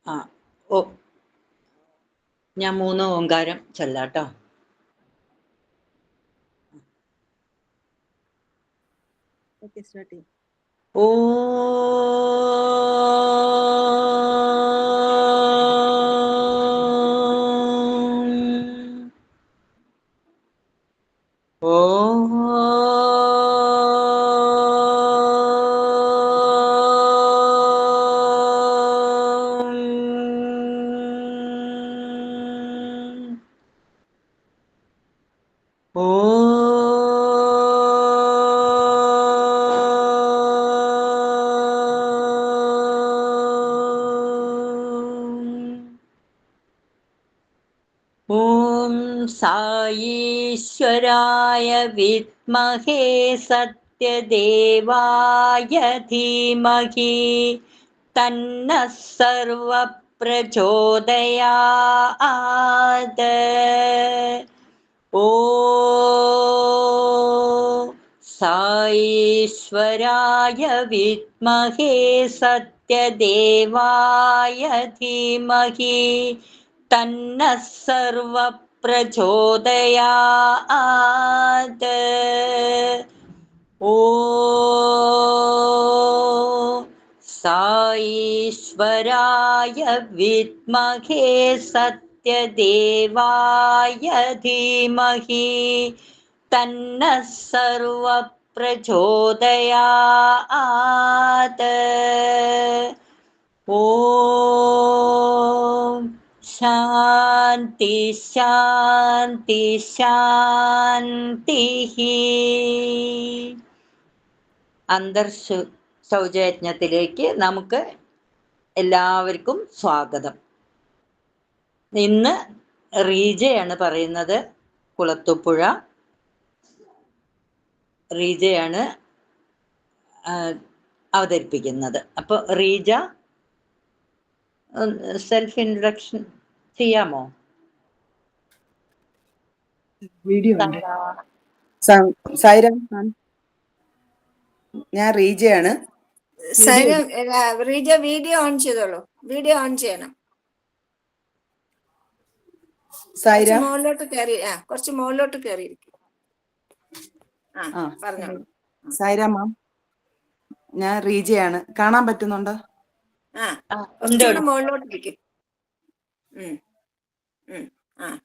ആ ഓ ഞാൻ 3 ഓങ്കാരം ചൊല്ലാട്ടോ. Okay, start ചെയ്യും. ഓ ഓം സായീശ്വരായ വിദ്മഹേ സത്യദേവായ ധീമഹി തന്നഃ സർവഃ പ്രചോദയാത്. ഓം സായീശ്വരായ വിദ്മഹേ സത്യദേവായ ധീമഹി തന്നഃ സർവഃ പ്രചോദയാത്. ഓം സായീശ്വരായ വിദ്മഹേ സത്യദേവായ ധീമഹി തന്നഃ സർവഃ പ്രചോദയാത്. ഓം ശാന്തി ശാന്തി ശാന്തി. അന്തർശൗചയജ്ഞത്തിലേക്ക് നമുക്ക് എല്ലാവർക്കും സ്വാഗതം. ഇന്ന് റീജയാണ് പറയുന്നത്, കുളത്തൂപ്പുഴ റീജയാണ് അവതരിപ്പിക്കുന്നത്. അപ്പോൾ റീജ സെൽഫ് ഇൻട്രൊഡക്ഷൻ ചെയ്യാമോ? വീഡിയോ സൈറ, ഞാൻ റീജയാണ്. റീജ വീഡിയോ ഓൺ ചെയ്തോളൂ. വീഡിയോ ഓൺ ചെയ്യണം. സൈറ മുകളിലോട്ട് കയറി, കുറച്ച് മുകളിലോട്ട് കയറിയിരിക്കും. പറഞ്ഞോളൂ. സൈറ മാം, ഞാൻ റീജയാണ്. കാണാൻ പറ്റുന്നുണ്ടോ? കുറച്ചുകൂടെ മുകളിലോട്ട് ഇരിക്കും.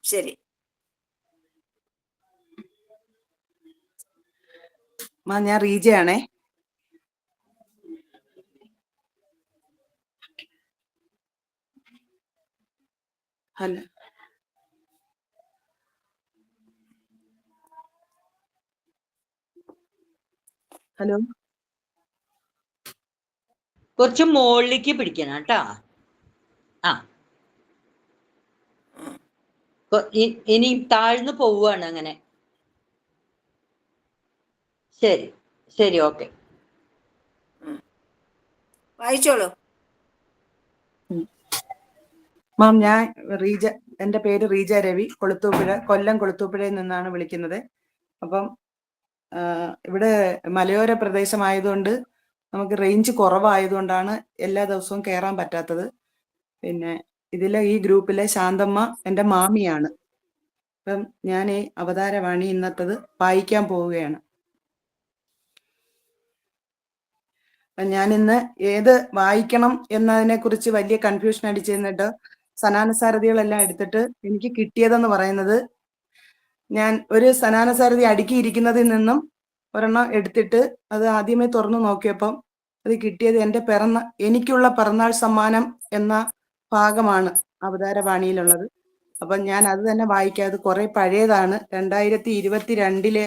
ശരി മാം, ഞാൻ റീജയാണേ. ഹലോ, ഹലോ, കുറച്ച് മുകളിലേക്ക് പിടിക്കണം കേട്ടാ. ഇനി താഴ്ന്നു പോവുകയാണ് അങ്ങനെ. ശരി ശരി, ഓക്കെ. വായിച്ചോളൂ. മാം, ഞാൻ റീജ, എൻ്റെ പേര് റീജ രവി, കൊളുത്തൂപ്പുഴ, കൊല്ലം കൊളുത്തൂപ്പുഴയിൽ നിന്നാണ് വിളിക്കുന്നത്. അപ്പം ഇവിടെ മലയോര പ്രദേശമായതുകൊണ്ട് നമുക്ക് റേഞ്ച് കുറവായതുകൊണ്ടാണ് എല്ലാ ദിവസവും കയറാൻ പറ്റാത്തത്. പിന്നെ ഈ ഗ്രൂപ്പിലെ ശാന്തമ്മ എൻ്റെ മാമിയാണ്. അപ്പം ഞാൻ ഈ അവതാരവാണി ഇന്നത്തത് വായിക്കാൻ പോവുകയാണ്. അപ്പം ഞാനിന്ന് ഏത് വായിക്കണം എന്നതിനെ കുറിച്ച് വലിയ കൺഫ്യൂഷൻ അടിച്ചിരുന്നിട്ട് സനാനസാരഥികളെല്ലാം എടുത്തിട്ട് എനിക്ക് കിട്ടിയതെന്ന് പറയുന്നത്, ഞാൻ ഒരു സനാനസാരഥി അടുക്കിയിരിക്കുന്നതിൽ നിന്നും ഒരെണ്ണം എടുത്തിട്ട് അത് ആദ്യമേ തുറന്നു നോക്കിയപ്പം അത് കിട്ടിയത് എനിക്കുള്ള പിറന്നാൾ സമ്മാനം എന്ന ഭാഗമാണ് അവതാരവാണിയിലുള്ളത്. അപ്പം ഞാൻ അത് തന്നെ വായിക്കാം. അത് കുറെ പഴയതാണ്. 2022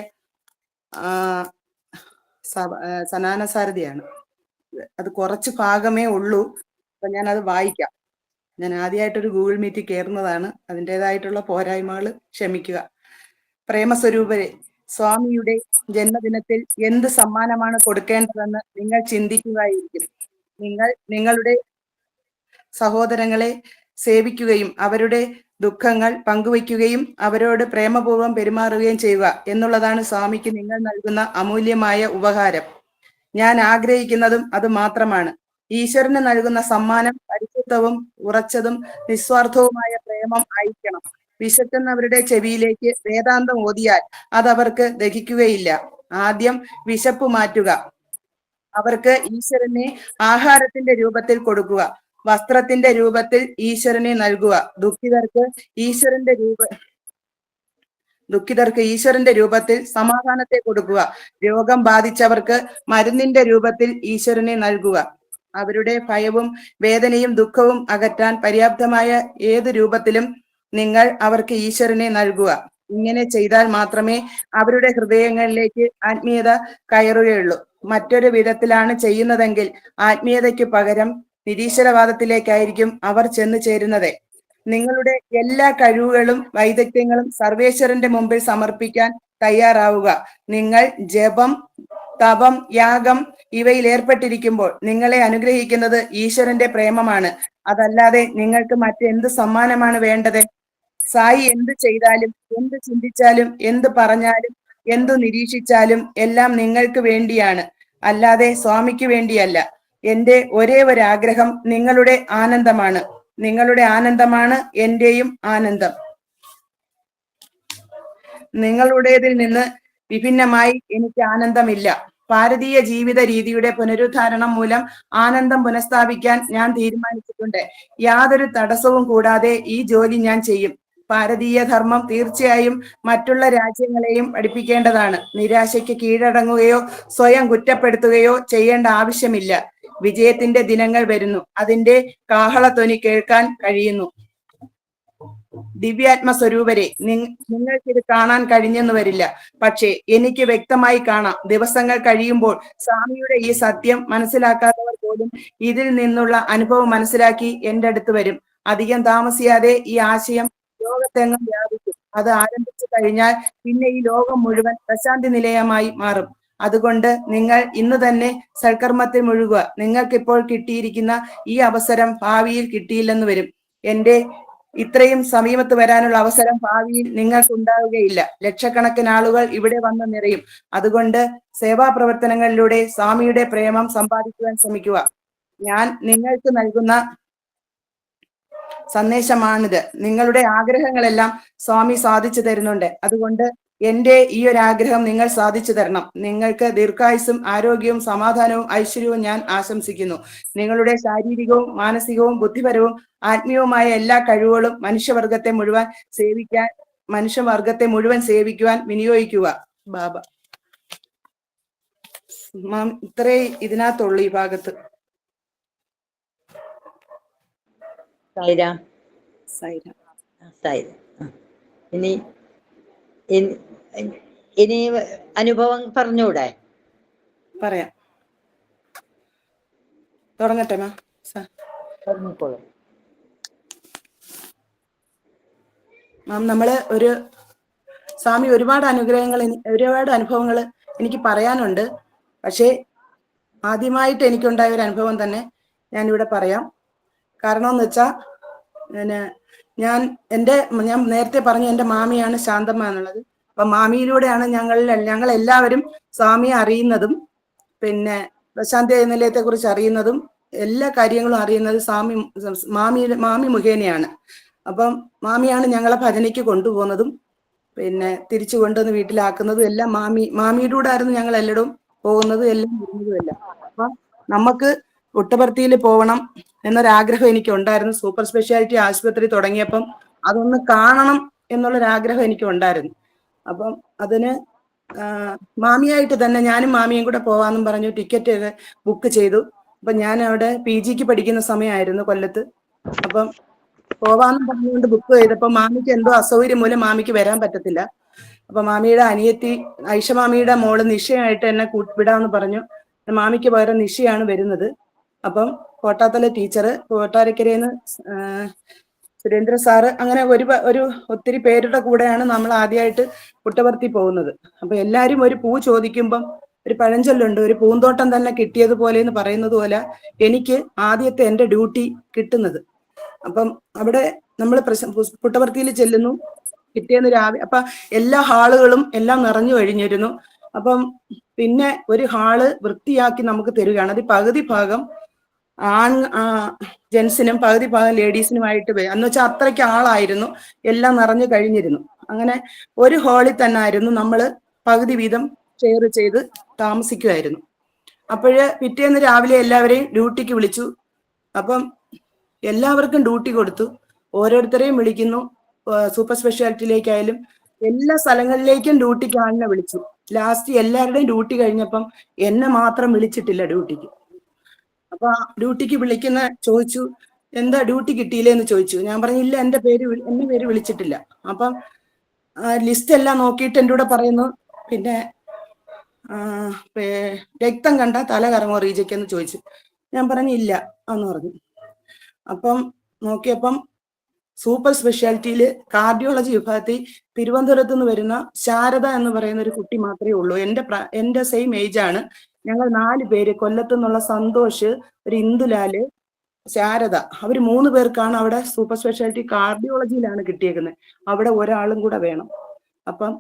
സനാനസാരഥിയാണ്. അത് കുറച്ച് ഭാഗമേ ഉള്ളൂ. അപ്പം ഞാനത് വായിക്കാം. ഞാൻ ആദ്യമായിട്ടൊരു ഗൂഗിൾ മീറ്റിൽ കയറുന്നതാണ്. അതിൻ്റെതായിട്ടുള്ള പോരായ്മകൾ ക്ഷമിക്കുക. പ്രേമസ്വരൂപരെ, സ്വാമിയുടെ ജന്മദിനത്തിൽ എന്ത് സമ്മാനമാണ് കൊടുക്കേണ്ടതെന്ന് നിങ്ങൾ ചിന്തിക്കുകയായിരിക്കും. നിങ്ങളുടെ സഹോദരങ്ങളെ സേവിക്കുകയും അവരുടെ ദുഃഖങ്ങൾ പങ്കുവയ്ക്കുകയും അവരോട് പ്രേമപൂർവ്വം പെരുമാറുകയും ചെയ്യുക എന്നുള്ളതാണ് സ്വാമിക്ക് നിങ്ങൾ നൽകുന്ന അമൂല്യമായ ഉപഹാരം. ഞാൻ ആഗ്രഹിക്കുന്നതും അത് മാത്രമാണ്. ഈശ്വരന് നൽകുന്ന സമ്മാനം പരിശുദ്ധവും ഉറച്ചതും നിസ്വാർത്ഥവുമായ പ്രേമം അയക്കണം. വിശക്കുന്നവരുടെ ചെവിയിലേക്ക് വേദാന്തം ഓതിയാൽ അതവർക്ക് ദഹിക്കുകയില്ല. ആദ്യം വിശപ്പ് മാറ്റുക. അവർക്ക് ഈശ്വരനെ ആഹാരത്തിന്റെ രൂപത്തിൽ കൊടുക്കുക. വസ്ത്രത്തിന്റെ രൂപത്തിൽ ഈശ്വരനെ നൽകുക. ദുഃഖിതർക്ക് ഈശ്വരന്റെ രൂപത്തിൽ സമാധാനത്തെ കൊടുക്കുക. രോഗം ബാധിച്ചവർക്ക് മരുന്നിന്റെ രൂപത്തിൽ ഈശ്വരനെ നൽകുക. അവരുടെ ഭയവും വേദനയും ദുഃഖവും അകറ്റാൻ പര്യാപ്തമായ ഏത് രൂപത്തിലും നിങ്ങൾ അവർക്ക് ഈശ്വരനെ നൽകുക. ഇങ്ങനെ ചെയ്താൽ മാത്രമേ അവരുടെ ഹൃദയങ്ങളിലേക്ക് ആത്മീയത കയറുകയുള്ളൂ. മറ്റൊരു വിധത്തിലാണ് ചെയ്യുന്നതെങ്കിൽ ആത്മീയതയ്ക്ക് പകരം നിരീശ്വരവാദത്തിലേക്കായിരിക്കും അവർ ചെന്നു ചേരുന്നത്. നിങ്ങളുടെ എല്ലാ കഴിവുകളും വൈദഗ്ധ്യങ്ങളും സർവേശ്വരന്റെ മുമ്പിൽ സമർപ്പിക്കാൻ തയ്യാറാവുക. നിങ്ങൾ ജപം, തപം, യാഗം ഇവയിൽ ഏർപ്പെട്ടിരിക്കുമ്പോൾ നിങ്ങളെ അനുഗ്രഹിക്കുന്നത് ഈശ്വരന്റെ പ്രേമമാണ്. അതല്ലാതെ നിങ്ങൾക്ക് മറ്റെന്ത് സമ്മാനമാണ് വേണ്ടത്? സായി എന്ത് ചെയ്താലും, എന്ത് ചിന്തിച്ചാലും, എന്ത് പറഞ്ഞാലും, എന്തു നിരീക്ഷിച്ചാലും എല്ലാം നിങ്ങൾക്ക് വേണ്ടിയാണ്, അല്ലാതെ സ്വാമിക്ക് വേണ്ടിയല്ല. എന്റെ ഒരേ ഒരു ആഗ്രഹം നിങ്ങളുടെ ആനന്ദമാണ്. നിങ്ങളുടെ ആനന്ദമാണ് എന്റെയും ആനന്ദം. നിങ്ങളുടേതിൽ നിന്ന് വിഭിന്നമായി എനിക്ക് ആനന്ദമില്ല. ഭാരതീയ ജീവിത രീതിയുടെ പുനരുദ്ധാരണം മൂലം ആനന്ദം പുനഃസ്ഥാപിക്കാൻ ഞാൻ തീരുമാനിച്ചിട്ടുണ്ട്. യാതൊരു തടസ്സവും കൂടാതെ ഈ ജോലി ഞാൻ ചെയ്യും. ഭാരതീയ ധർമ്മം തീർച്ചയായും മറ്റുള്ള രാജ്യങ്ങളെയും പഠിപ്പിക്കേണ്ടതാണ്. നിരാശയ്ക്ക് കീഴടങ്ങുകയോ സ്വയം കുറ്റപ്പെടുത്തുകയോ ചെയ്യേണ്ട ആവശ്യമില്ല. വിജയത്തിന്റെ ദിനങ്ങൾ വരുന്നു. അതിന്റെ കാഹളധ്വനി കേൾക്കാൻ കഴിയുന്നു. ദിവ്യാത്മ സ്വരൂപരെ, നിങ്ങൾക്കിത് കാണാൻ കഴിഞ്ഞെന്ന് വരില്ല, പക്ഷേ എനിക്ക് വ്യക്തമായി കാണാം. ദിവസങ്ങൾ കഴിയുമ്പോൾ സ്വാമിയുടെ ഈ സത്യം മനസ്സിലാക്കാത്തവർ പോലും ഇതിൽ നിന്നുള്ള അനുഭവം മനസ്സിലാക്കി എന്റെ അടുത്ത് വരും. അധികം താമസിയാതെ ഈ ആശയം ലോകത്തെങ്ങും വ്യാപിക്കും. അത് ആരംഭിച്ചു കഴിഞ്ഞാൽ പിന്നെ ഈ ലോകം മുഴുവൻ പ്രശാന്തി നിലയമായി മാറും. അതുകൊണ്ട് നിങ്ങൾ ഇന്ന് തന്നെ സൽക്കർമ്മത്തിൽ മുഴുകുക. നിങ്ങൾക്കിപ്പോൾ കിട്ടിയിരിക്കുന്ന ഈ അവസരം ഭാവിയിൽ കിട്ടിയില്ലെന്ന് വരും. എന്റെ ഇത്രയും സമീപത്ത് വരാനുള്ള അവസരം ഭാവിയിൽ നിങ്ങൾക്ക് ഉണ്ടാവുകയില്ല. ലക്ഷക്കണക്കിന് ആളുകൾ ഇവിടെ വന്ന് നിറയും. അതുകൊണ്ട് സേവാ പ്രവർത്തനങ്ങളിലൂടെ സ്വാമിയുടെ പ്രേമം സമ്പാദിക്കുവാൻ ശ്രമിക്കുക. ഞാൻ നിങ്ങൾക്ക് നൽകുന്ന സന്ദേശമാണിത്. നിങ്ങളുടെ ആഗ്രഹങ്ങളെല്ലാം സ്വാമി സാധിച്ചു തരുന്നുണ്ട്. അതുകൊണ്ട് എന്റെ ഈ ഒരു ആഗ്രഹം നിങ്ങൾ സാധിച്ചു തരണം. നിങ്ങൾക്ക് ദീർഘായുസ്സും ആരോഗ്യവും സമാധാനവും ഐശ്വര്യവും ഞാൻ ആശംസിക്കുന്നു. നിങ്ങളുടെ ശാരീരികവും മാനസികവും ബുദ്ധിപരവും ആത്മീയവുമായ എല്ലാ കഴിവുകളും മനുഷ്യവർഗത്തെ മുഴുവൻ സേവിക്കുവാൻ വിനിയോഗിക്കുക. ബാബ. മാം, ഇത്രേ ഇതിനകത്തുള്ളൂ ഈ ഭാഗത്ത്. സായിരാം. സൈന. സായിരാം. ഇനി ഇനി അനുഭവം പറഞ്ഞൂടെ? പറയാം. തുടങ്ങട്ടെ മാം? പറഞ്ഞോളൂ മാം. നമ്മള് സ്വാമി ഒരുപാട് അനുഭവങ്ങൾ എനിക്ക് പറയാനുണ്ട്. പക്ഷേ ആദ്യമായിട്ട് എനിക്കുണ്ടായ ഒരു അനുഭവം തന്നെ ഞാനിവിടെ പറയാം. കാരണം എന്ന് വെച്ചാൽ ഞാൻ നേരത്തെ പറഞ്ഞു എൻ്റെ മാമിയാണ് ശാന്തമ്മ എന്നുള്ളത്. അപ്പൊ മാമിയിലൂടെയാണ് ഞങ്ങൾ എല്ലാവരും സ്വാമിയെ അറിയുന്നതും പിന്നെ പ്രശാന്തി നിലയത്തെ കുറിച്ച് അറിയുന്നതും എല്ലാ കാര്യങ്ങളും അറിയുന്നത് മാമി മുഖേനയാണ്. അപ്പം മാമിയാണ് ഞങ്ങളെ ഭജനയ്ക്ക് കൊണ്ടുപോകുന്നതും പിന്നെ തിരിച്ചു കൊണ്ടുവന്ന് വീട്ടിലാക്കുന്നതും എല്ലാം മാമിയിലൂടെ ആയിരുന്നു ഞങ്ങൾ എല്ലായിടും പോകുന്നതും എല്ലാം വരുന്നതും എല്ലാം. അപ്പൊ നമുക്ക് പുട്ടപർത്തിയിൽ പോകണം എന്നൊരാഗ്രഹം എനിക്ക് ഉണ്ടായിരുന്നു. സൂപ്പർ സ്പെഷ്യാലിറ്റി ആശുപത്രി തുടങ്ങിയപ്പം അതൊന്ന് കാണണം എന്നുള്ളൊരാഗ്രഹം എനിക്ക് ഉണ്ടായിരുന്നു. അപ്പം അതിന് മാമിയായിട്ട് തന്നെ ഞാനും മാമിയും കൂടെ പോവാന്നും പറഞ്ഞു ടിക്കറ്റ് ബുക്ക് ചെയ്തു. അപ്പൊ ഞാൻ അവിടെ PGക്ക് പഠിക്കുന്ന സമയമായിരുന്നു കൊല്ലത്ത്. അപ്പം പോവാന്നും പറഞ്ഞുകൊണ്ട് ബുക്ക് ചെയ്തപ്പോ മാമിക്ക് എന്തോ അസൗകര്യം മൂലം മാമിക്ക് വരാൻ പറ്റത്തില്ല. അപ്പൊ മാമിയുടെ അനിയത്തി ഐഷ മാമിയുടെ മോള് നിഷയായിട്ട് എന്നെ വിടാന്ന് പറഞ്ഞു. മാമിക്ക് പകരം നിഷയാണ് വരുന്നത്. അപ്പം കോട്ടാത്തല ടീച്ചർ, കോട്ടാരക്കരയിൽ നിന്ന് സുരേന്ദ്ര സാറ്, അങ്ങനെ ഒരു ഒത്തിരി പേരുടെ കൂടെയാണ് നമ്മൾ ആദ്യമായിട്ട് പുട്ടപർത്തി പോകുന്നത്. അപ്പൊ എല്ലാരും ഒരു പൂ ചോദിക്കുമ്പം ഒരു പഴഞ്ചൊല്ലുണ്ട്, ഒരു പൂന്തോട്ടം തന്നെ കിട്ടിയതുപോലെ എന്ന് പറയുന്നത് പോലെ എനിക്ക് ആദ്യത്തെ എൻ്റെ ഡ്യൂട്ടി കിട്ടുന്നത്. അപ്പം അവിടെ നമ്മൾ പുട്ടപർത്തിയിൽ ചെല്ലുന്നു. പിറ്റേന്ന് രാവിലെ അപ്പൊ എല്ലാ ഹാളുകളും എല്ലാം നിറഞ്ഞു കഴിഞ്ഞിരുന്നു. അപ്പം പിന്നെ ഒരു ഹാള് വൃത്തിയാക്കി നമുക്ക് തരികയാണ്. അത് പകുതി ഭാഗം ആൺ ജെൻസിനും പകുതി ഭാഗം ലേഡീസിനുമായിട്ട് എന്ന് വെച്ചാൽ അത്രയ്ക്ക് ആളായിരുന്നു, എല്ലാം നിറഞ്ഞു കഴിഞ്ഞിരുന്നു. അങ്ങനെ ഒരു ഹാളിൽ തന്നെ ആയിരുന്നു നമ്മൾ പകുതി വീതം ഷെയർ ചെയ്ത് താമസിക്കുമായിരുന്നു. അപ്പോഴ് പിറ്റേന്ന് രാവിലെ എല്ലാവരെയും ഡ്യൂട്ടിക്ക് വിളിച്ചു. അപ്പം എല്ലാവർക്കും ഡ്യൂട്ടി കൊടുത്തു, ഓരോരുത്തരെയും വിളിക്കുന്നു. സൂപ്പർ സ്പെഷ്യാലിറ്റിയിലേക്കായാലും എല്ലാ സ്ഥലങ്ങളിലേക്കും ഡ്യൂട്ടിക്ക് ആളിനെ വിളിച്ചു. ലാസ്റ്റ് എല്ലാവരുടെയും ഡ്യൂട്ടി കഴിഞ്ഞപ്പം എന്നെ മാത്രം വിളിച്ചിട്ടില്ല ഡ്യൂട്ടിക്ക്. അപ്പൊ ഡ്യൂട്ടിക്ക് വിളിക്കുന്ന ചോദിച്ചു, എന്താ ഡ്യൂട്ടി കിട്ടിയില്ലേന്ന് ചോദിച്ചു. ഞാൻ പറഞ്ഞു ഇല്ല, എന്റെ പേര് വിളിച്ചിട്ടില്ല. അപ്പം ലിസ്റ്റ് എല്ലാം നോക്കിയിട്ട് എൻ്റെ കൂടെ പറയുന്നു, പിന്നെ രക്തം കണ്ട തല കറങ്ങോ റീജയ്ക്കെന്ന് ചോദിച്ചു. ഞാൻ പറഞ്ഞു ഇല്ല എന്ന് പറഞ്ഞു. അപ്പം നോക്കിയപ്പം സൂപ്പർ സ്പെഷ്യാലിറ്റിയിൽ കാർഡിയോളജി വിഭാഗത്തിൽ തിരുവനന്തപുരത്ത് നിന്ന് വരുന്ന ശാരദ എന്ന് പറയുന്ന ഒരു കുട്ടി മാത്രമേ ഉള്ളൂ. എന്റെ സെയിം ഏജ് ആണ്. ഞങ്ങൾ 4 പേര്, കൊല്ലത്തു നിന്നുള്ള സന്തോഷ്, ഒരു ഇന്ദുലാല്, ശാരദ, അവർ 3 പേർക്കാണ് അവിടെ സൂപ്പർ സ്പെഷ്യാലിറ്റി കാർഡിയോളജിയിലാണ് കിട്ടിയേക്കുന്നത്. അവിടെ ഒരാളും കൂടെ വേണം. അപ്പം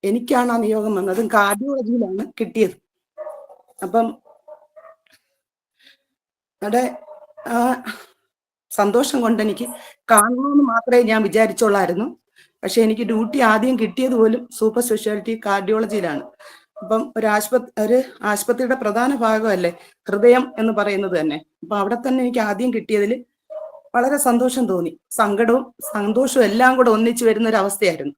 എനിക്കാണ് ആ നിയോഗം വന്നത്, കാർഡിയോളജിയിലാണ് കിട്ടിയത്. അപ്പം അവിടെ സന്തോഷം കൊണ്ട് എനിക്ക് കാണണമെന്ന് മാത്രമേ ഞാൻ വിചാരിച്ചോളായിരുന്നു. പക്ഷെ എനിക്ക് ഡ്യൂട്ടി ആദ്യം കിട്ടിയത് പോലും സൂപ്പർ സ്പെഷ്യാലിറ്റി കാർഡിയോളജിയിലാണ്. അപ്പം ഒരു ആശുപത്രിയുടെ പ്രധാന ഭാഗമല്ലേ ഹൃദയം എന്ന് പറയുന്നത് തന്നെ. അപ്പൊ അവിടെ തന്നെ എനിക്ക് ആദ്യം കിട്ടിയതിൽ വളരെ സന്തോഷം തോന്നി. സങ്കടവും സന്തോഷവും എല്ലാം കൂടെ ഒന്നിച്ചു വരുന്ന ഒരു അവസ്ഥയായിരുന്നു.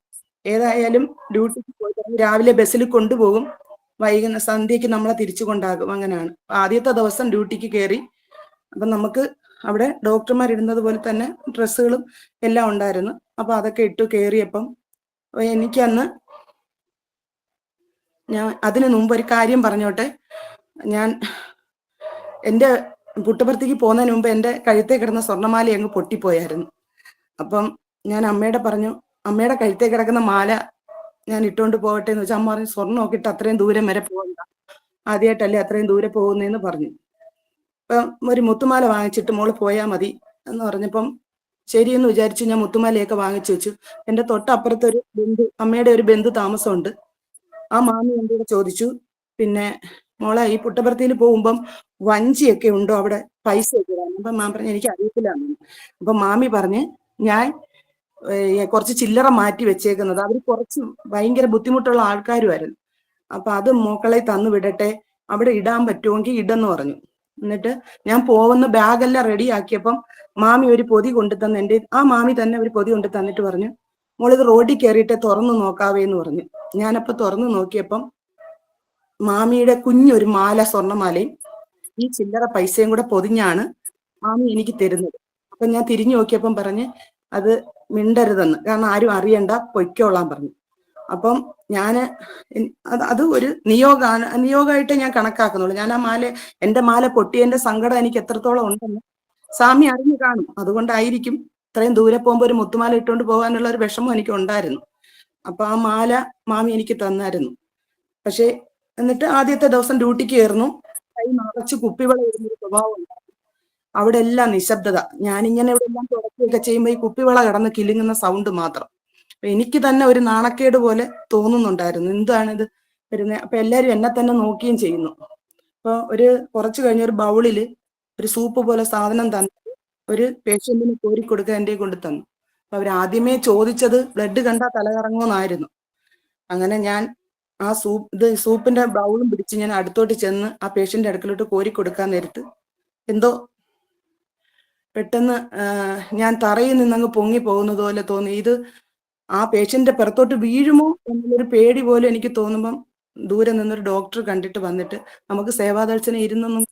ഏതായാലും ഡ്യൂട്ടിക്ക് പോയി രാവിലെ ബസ്സിൽ കൊണ്ടുപോകും, വൈകുന്ന സന്ധ്യയ്ക്ക് നമ്മളെ തിരിച്ചു കൊണ്ടാകും. അങ്ങനെയാണ് ആദ്യത്തെ ദിവസം ഡ്യൂട്ടിക്ക് കയറി. അപ്പൊ നമുക്ക് അവിടെ ഡോക്ടർമാരിടുന്നത് പോലെ തന്നെ ഡ്രസ്സുകളും എല്ലാം ഉണ്ടായിരുന്നു. അപ്പൊ അതൊക്കെ ഇട്ടു കയറിയപ്പം എനിക്കന്ന് ഞാൻ അതിനു മുമ്പ് ഒരു കാര്യം പറഞ്ഞോട്ടെ. ഞാൻ എൻ്റെ പുട്ടപർത്തിക്ക് പോകുന്നതിന് മുമ്പ് എൻ്റെ കഴുത്തേ കിടന്ന സ്വർണ്ണമാല അങ്ങ് പൊട്ടിപ്പോയായിരുന്നു. അപ്പം ഞാൻ അമ്മയുടെ പറഞ്ഞു, അമ്മയുടെ കഴുത്തേ കിടക്കുന്ന മാല ഞാൻ ഇട്ടുകൊണ്ട് പോകട്ടെ എന്ന് വെച്ചാൽ അമ്മ പറഞ്ഞു സ്വർണ്ണം ഒക്കെ ഇട്ട് അത്രയും ദൂരം വരെ പോകണ്ട, ആദ്യമായിട്ടല്ലേ അത്രയും ദൂരെ പോകുന്നതെന്ന് പറഞ്ഞു. അപ്പം ഒരു മുത്തുമാല വാങ്ങിച്ചിട്ട് മോള് പോയാൽ മതി എന്ന് പറഞ്ഞപ്പം ശരിയെന്ന് വിചാരിച്ചു ഞാൻ മുത്തുമാലയൊക്കെ വാങ്ങിച്ചു വെച്ചു. എൻ്റെ തൊട്ടപ്പുറത്തൊരു അമ്മയുടെ ഒരു ബന്ധു താമസമുണ്ട്. ആ മാമി എൻ്റെ കൂടെ ചോദിച്ചു, പിന്നെ മോളെ ഈ പുട്ടപർത്തിയിൽ പോകുമ്പം വഞ്ചിയൊക്കെ ഉണ്ടോ അവിടെ, പൈസ ഒക്കെ വേണം. അപ്പം മാമി പറഞ്ഞു എനിക്ക് അറിയത്തില്ല. അപ്പം മാമി പറഞ്ഞ് ഞാൻ കുറച്ച് ചില്ലറ മാറ്റി വെച്ചേക്കുന്നത്, അവർ കുറച്ച് ഭയങ്കര ബുദ്ധിമുട്ടുള്ള ആൾക്കാരുമായിരുന്നു. അപ്പൊ അത് മോക്കളെ തന്നു വിടട്ടെ, അവിടെ ഇടാൻ പറ്റുമെങ്കിൽ ഇടെന്ന് പറഞ്ഞു. എന്നിട്ട് ഞാൻ പോകുന്ന ബാഗെല്ലാം റെഡി ആക്കിയപ്പം മാമി ഒരു പൊതി കൊണ്ടു തന്ന് ആ മാമി തന്നെ ഒരു പൊതി കൊണ്ടു തന്നിട്ട് പറഞ്ഞു, മോളിത് റോഡിൽ കയറിയിട്ട് തുറന്നു നോക്കാവേ എന്ന് പറഞ്ഞു. ഞാനപ്പോ തുറന്നു നോക്കിയപ്പം മാമിയുടെ കുഞ്ഞൊരു മാല, സ്വർണ്ണമാലയും ഈ ചില്ലറ പൈസയും കൂടെ പൊതിഞ്ഞാണ് മാമി എനിക്ക് തരുന്നത്. അപ്പൊ ഞാൻ തിരിഞ്ഞു നോക്കിയപ്പം പറഞ്ഞ് അത് മിണ്ടരുതെന്ന്, കാരണം ആരും അറിയണ്ട, പൊയ്ക്കോളാൻ പറഞ്ഞു. അപ്പം അത് ഒരു നിയോഗമായിട്ട് ഞാൻ കണക്കാക്കുന്നുള്ളൂ. ഞാൻ ആ എന്റെ മാല പൊട്ടിയതിന്റെ സങ്കടം എനിക്ക് എത്രത്തോളം ഉണ്ടെന്ന് സ്വാമി അറിഞ്ഞു കാണും. അതുകൊണ്ടായിരിക്കും ഇത്രയും ദൂരെ പോകുമ്പോൾ ഒരു മുത്തുമാല ഇട്ടുകൊണ്ട് പോകാനുള്ള ഒരു വിഷമം എനിക്ക് ഉണ്ടായിരുന്നു. അപ്പൊ ആ മാല മാമി എനിക്ക് തന്നായിരുന്നു. പക്ഷെ എന്നിട്ട് ആദ്യത്തെ ദിവസം ഡ്യൂട്ടിക്ക് കയറുന്നു, കൈ നിറച്ച് കുപ്പിവള ഇടുന്നൊരു സ്വഭാവം ഉണ്ടായിരുന്നു. അവിടെ എല്ലാം നിശബ്ദത. ഞാനിങ്ങനെ ഇവിടെ എല്ലാം തുടക്കുകയൊക്കെ ചെയ്യുമ്പോൾ ഈ കുപ്പിവള കിടന്ന് കിലുങ്ങുന്ന സൗണ്ട് മാത്രം. എനിക്ക് തന്നെ ഒരു നാണക്കേട് പോലെ തോന്നുന്നുണ്ടായിരുന്നു, എന്താണിത് വരുന്നത്. അപ്പൊ എല്ലാരും എന്നെ തന്നെ നോക്കുകയും ചെയ്യുന്നു. അപ്പൊ കുറച്ചു കഴിഞ്ഞ ഒരു ബൗളില് ഒരു സൂപ്പ് പോലെ സാധനം തന്നു ഒരു പേഷ്യന്റിന് കോരി കൊടുക്കാൻ എൻ്റെ കൊണ്ട് തന്നു. അപ്പൊ അവരാദ്യമേ ചോദിച്ചത് ബ്ലഡ് കണ്ടാ തലകറങ്ങുമെന്നായിരുന്നു. അങ്ങനെ ഞാൻ ആ സൂപ്പിന്റെ ബൗളും പിടിച്ച് ഞാൻ അടുത്തോട്ട് ചെന്ന് ആ പേഷ്യന്റ് അടുക്കലോട്ട് കോരി കൊടുക്കാൻ നേരത്ത് എന്തോ പെട്ടെന്ന് ഞാൻ തറയിൽ നിന്നങ്ങ് പൊങ്ങി പോകുന്നത് പോലെ തോന്നി. ഇത് ആ പേഷ്യന്റെ പുറത്തോട്ട് വീഴുമോ എന്നുള്ളൊരു പേടി പോലും എനിക്ക് തോന്നുമ്പം ദൂരെ നിന്നൊരു ഡോക്ടർ കണ്ടിട്ട് വന്നിട്ട് നമുക്ക് സേവാദർശനം ഇരുന്നൊന്നും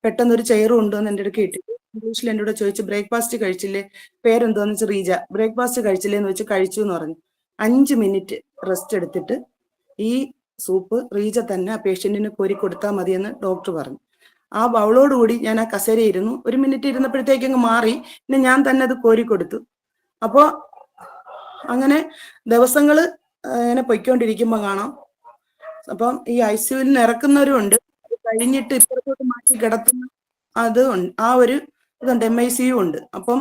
പെട്ടെന്ന് ഒരു ചെയർ കൊണ്ടുവന്ന് എൻ്റെ അടുക്ക് ഇട്ടിട്ട് ഇംഗ്ലീഷിൽ എൻ്റെ കൂടെ ചോദിച്ചു, ബ്രേക്ക്ഫാസ്റ്റ് കഴിച്ചില്ലേ, പേരെന്തോന്ന് വെച്ചാൽ റീജ, ബ്രേക്ക്ഫാസ്റ്റ് കഴിച്ചില്ലേ എന്ന് വെച്ച് കഴിച്ചു എന്ന് പറഞ്ഞു. 5 മിനിറ്റ് റെസ്റ്റ് എടുത്തിട്ട് ഈ സൂപ്പ് റീജ തന്നെ ആ പേഷ്യന്റിന് കോരി കൊടുത്താൽ മതിയെന്ന് ഡോക്ടർ പറഞ്ഞു. ആ ബൗളോടുകൂടി ഞാൻ ആ കസേര ഇരുന്നു. 1 മിനിറ്റ് ഇരുന്നപ്പോഴത്തേക്ക് അങ്ങ് മാറി. പിന്നെ ഞാൻ തന്നെ അത് കോരി കൊടുത്തു. അപ്പോ അങ്ങനെ ദിവസങ്ങള് ഇങ്ങനെ പൊയ്ക്കൊണ്ടിരിക്കുമ്പോ കാണാം, അപ്പം ഈ ICUവിൽ നിന്ന് ഇറക്കുന്നവരും ഉണ്ട്, കഴിഞ്ഞിട്ട് ഇപ്പുറത്തോട്ട് മാറ്റി കിടത്തുന്ന അത് ആ ഒരു ഇതുണ്ട്, MICU ഉണ്ട്. അപ്പം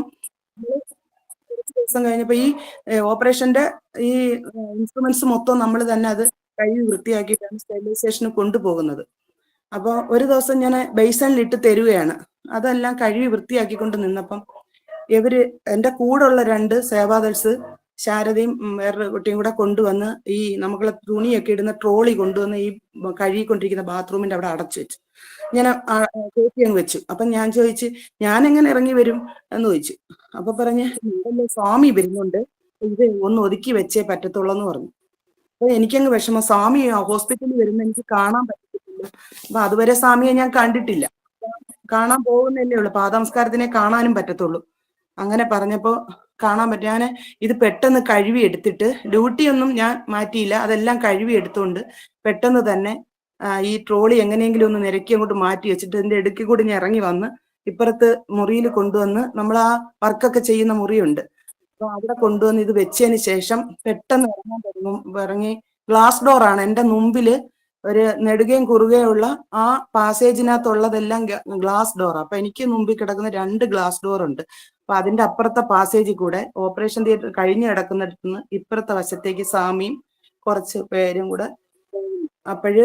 കുറച്ച് ദിവസം കഴിഞ്ഞപ്പോ ഈ ഓപ്പറേഷന്റെ ഈ ഇൻസ്ട്രുമെന്റ്സ് മൊത്തം നമ്മൾ തന്നെ അത് കഴുകി വൃത്തിയാക്കിയിട്ടാണ് സ്റ്റെറിലൈസേഷന് കൊണ്ടുപോകുന്നത്. അപ്പൊ ഒരു ദിവസം ഞാൻ ബേസനിലിട്ട് തരുകയാണ്. അതെല്ലാം കഴുകി വൃത്തിയാക്കിക്കൊണ്ട് നിന്നപ്പം എന്റെ കൂടെ ഉള്ള 2 സേവാദൾസ്, ശാരദയും വേറൊരു കുട്ടിയും കൂടെ കൊണ്ടുവന്ന് ഈ നമുക്കുള്ള തുണിയൊക്കെ ഇടുന്ന ട്രോളി കൊണ്ടുവന്ന് ഈ കഴുകിക്കൊണ്ടിരിക്കുന്ന ബാത്റൂമിന്റെ അവിടെ അടച്ചു വെച്ചു. ഞാൻ കയറ്റി അങ്ങ് വെച്ചു. അപ്പൊ ഞാൻ ചോദിച്ചു, ഞാൻ എങ്ങനെ ഇറങ്ങി വരും എന്ന് ചോദിച്ചു. അപ്പൊ പറഞ്ഞ്, ഇതല്ലേ സ്വാമി വരുന്നുണ്ട്, ഇത് ഒന്ന് ഒതുക്കി വെച്ചേ പറ്റത്തുള്ളൂ എന്ന് പറഞ്ഞു. അപ്പൊ എനിക്കങ്ങ് വിഷമം. സ്വാമി ഹോസ്പിറ്റലിൽ വരുന്ന എനിക്ക് കാണാൻ പറ്റത്തില്ല. അപ്പൊ അതുവരെ സ്വാമിയെ ഞാൻ കണ്ടിട്ടില്ല, കാണാൻ പോകുന്നല്ലേ ഉള്ളൂ, പാദനമസ്കാരത്തിനെ കാണാനും പറ്റത്തുള്ളൂ. അങ്ങനെ പറഞ്ഞപ്പോ കാണാൻ പറ്റും. ഞാൻ ഇത് പെട്ടെന്ന് കഴുകി എടുത്തിട്ട്, ഡ്യൂട്ടിയൊന്നും ഞാൻ മാറ്റിയില്ല, അതെല്ലാം കഴുകി എടുത്തുകൊണ്ട് പെട്ടെന്ന് തന്നെ ഈ ട്രോളി എങ്ങനെയെങ്കിലും ഒന്ന് നിരക്കി അങ്ങോട്ട് മാറ്റി വെച്ചിട്ട് എന്റെ ഇടുക്കി കൂടി ഞാൻ ഇറങ്ങി വന്ന് ഇപ്പുറത്ത് മുറിയിൽ കൊണ്ടുവന്ന്, നമ്മൾ ആ വർക്കൊക്കെ ചെയ്യുന്ന മുറിയുണ്ട്, അപ്പൊ അവിടെ കൊണ്ടുവന്ന് ഇത് വെച്ചതിന് ശേഷം പെട്ടെന്ന് ഇറങ്ങി. ഗ്ലാസ് ഡോറാണ് എന്റെ മുമ്പില്, ഒരു നെടുകയും കുറുകയുള്ള ആ പാസേജിനകത്തുള്ളതെല്ലാം ഗ്ലാസ് ഡോർ. അപ്പൊ എനിക്ക് മുമ്പിൽ കിടക്കുന്ന 2 ഗ്ലാസ് ഡോർ ഉണ്ട്. അപ്പൊ അതിന്റെ അപ്പുറത്തെ പാസേജിൽ കൂടെ ഓപ്പറേഷൻ തിയേറ്റർ കഴിഞ്ഞു കിടക്കുന്നിടത്ത് നിന്ന് ഇപ്പുറത്തെ വശത്തേക്ക് സ്വാമിയും കുറച്ച് പേരും കൂടെ. അപ്പോഴ്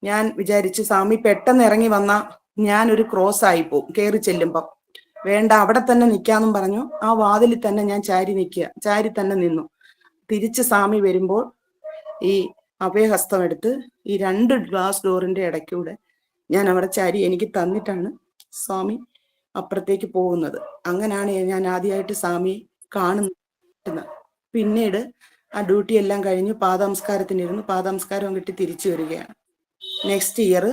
ഞാൻ വിചാരിച്ചു, സ്വാമി പെട്ടെന്ന് ഇറങ്ങി വന്ന ഞാനൊരു ക്രോസ് ആയി പോവും കയറി ചെല്ലുമ്പം. വേണ്ട, അവിടെ തന്നെ നിൽക്കാന്നും പറഞ്ഞു ആ വാതിലിൽ തന്നെ ഞാൻ ചാരി തന്നെ നിന്നു. തിരിച്ച് സ്വാമി വരുമ്പോൾ ഈ അഭയഹസ്തം എടുത്ത് ഈ 2 ഗ്ലാസ് ഡോറിന്റെ ഇടയ്ക്കൂടെ ഞാൻ അവിടെ ചാരി എനിക്ക് തന്നിട്ടാണ് സ്വാമി അപ്പുറത്തേക്ക് പോകുന്നത്. അങ്ങനെയാണ് ഞാൻ ആദ്യമായിട്ട് സ്വാമി കാണുന്നത്. പിന്നീട് ആ ഡ്യൂട്ടി എല്ലാം കഴിഞ്ഞ് പാദനമസ്കാരത്തിനിരുന്നു. പാദനമസ്കാരം കിട്ടി തിരിച്ചു വരികയാണ്. നെക്സ്റ്റ് ഇയർ